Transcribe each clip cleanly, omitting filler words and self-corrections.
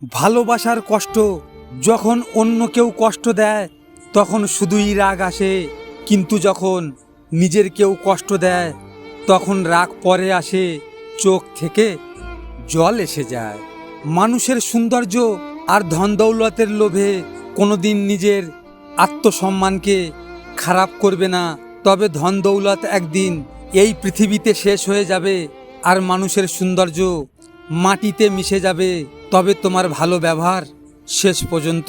ভালোবাসার কষ্ট। যখন অন্য কেউ কষ্ট দেয় তখন শুধুই রাগ আসে, কিন্তু যখন নিজের কেউ কষ্ট দেয় তখন রাগ পরে আসে, চোখ থেকে জল এসে যায়। মানুষের সৌন্দর্য আর ধন দৌলতের লোভে কোনোদিন নিজের আত্মসম্মানকে খারাপ করবে না। তবে ধন দৌলত একদিন এই পৃথিবীতে শেষ হয়ে যাবে আর মানুষের সৌন্দর্য মাটিতে মিশে যাবে। তবে তোমার ভালো ব্যবহার শেষ পর্যন্ত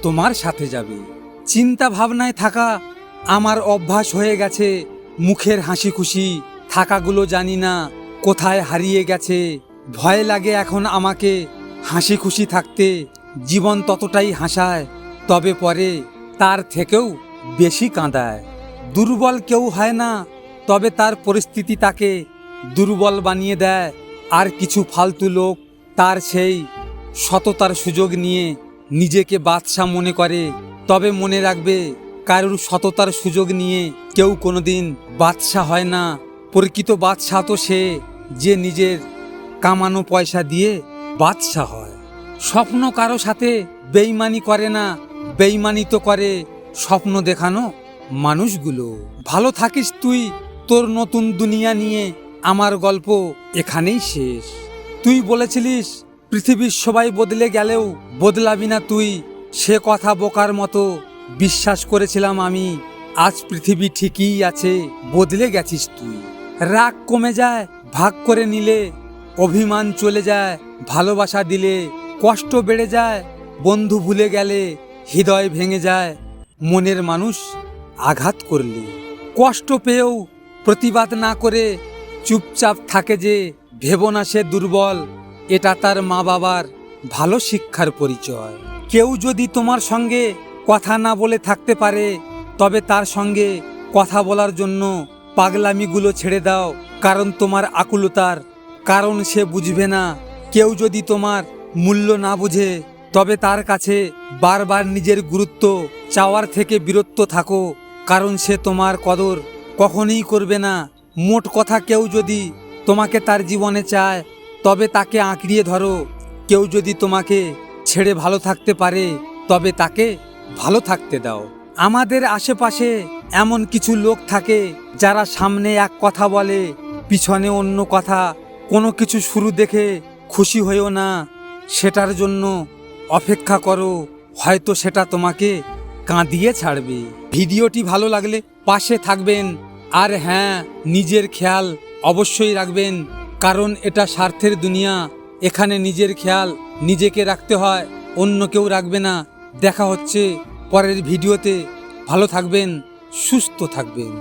তোমার সাথে যাবে। চিন্তা ভাবনায় থাকা আমার অভ্যাস হয়ে গেছে, মুখের হাসি খুশি থাকাগুলো জানি না কোথায় হারিয়ে গেছে। ভয় লাগে এখন আমাকে হাসি খুশি থাকতে। জীবন ততটাই হাসায়, তবে পরে তার থেকেও বেশি কাঁদায়। দুর্বল কেউ হয় না, তবে তার পরিস্থিতি তাকে দুর্বল বানিয়ে দেয়। আর কিছু ফালতু লোক তার সেই সততার সুযোগ নিয়ে নিজেকে বাদশা মনে করে। তবে মনে রাখবে, কারোর সততার সুযোগ নিয়ে কেউ কোনোদিন বাদশা হয় না। প্রকৃত বাদশা তো সে যে নিজের কামানো পয়সা দিয়ে বাদশা হয়। স্বপ্ন কারো সাথে বেইমানি করে না, বেইমানি তো করে স্বপ্ন দেখানো মানুষগুলো। ভালো থাকিস তুই তোর নতুন দুনিয়া নিয়ে। আমার গল্প এখানেই শেষ। তুই বলেছিলিস পৃথিবীর সবাই বদলে গেলেও বদলাবি না তুই। সে কথা বোকার মতো বিশ্বাস করেছিলাম আমি। আজ পৃথিবী ঠিকই আছে, বদলে গেছিস তুই। রাগ কমে যায় ভাগ করে নিলে, অভিমান চলে যায় ভালোবাসা দিলে, কষ্ট বেড়ে যায় বন্ধু ভুলে গেলে, হৃদয় ভেঙে যায় মনের মানুষ আঘাত করলে। কষ্ট পেয়েও প্রতিবাদ না করে চুপচাপ থাকে যে, ভেবো না সে দুর্বল, এটা তার মা বাবার ভালো শিক্ষার পরিচয়। কেউ যদি তোমার সঙ্গে কথা না বলে থাকতে পারে, তবে তার সঙ্গে কথা বলার জন্য পাগলামিগুলো ছেড়ে দাও। কারণ তোমার আকুলতার কারণ সে বুঝবে না। কেউ যদি তোমার মূল্য না বুঝে, তবে তার কাছে বারবার নিজের গুরুত্ব চাওয়ার থেকে বিরত থাকো। কারণ সে তোমার কদর কখনোই করবে না। মোট কথা, কেউ যদি তোমাকে তার জীবনে চায়, তবে তাকে আঁকড়িয়ে ধরো। কেউ যদি তোমাকে ছেড়ে ভালো থাকতে পারে, তবে তাকে ভালো থাকতে দাও। আমাদের আশেপাশে এমন কিছু লোক থাকে যারা সামনে এক কথা বলে, পিছনে অন্য কথা। কোনো কিছু শুরু দেখে খুশি হয়েও না, সেটার জন্য অপেক্ষা করো, হয়তো সেটা তোমাকে কাঁদিয়ে ছাড়বে। ভিডিওটি ভালো লাগলে পাশে থাকবেন। আর হ্যাঁ, নিজের খেয়াল অবশ্যই রাখবেন, কারণ এটা স্বার্থের দুনিয়া। এখানে নিজের খেয়াল নিজেকে রাখতে হয়, অন্য কেউ রাখবে না। দেখা হচ্ছে পরের ভিডিওতে। ভালো থাকবেন, সুস্থ থাকবেন।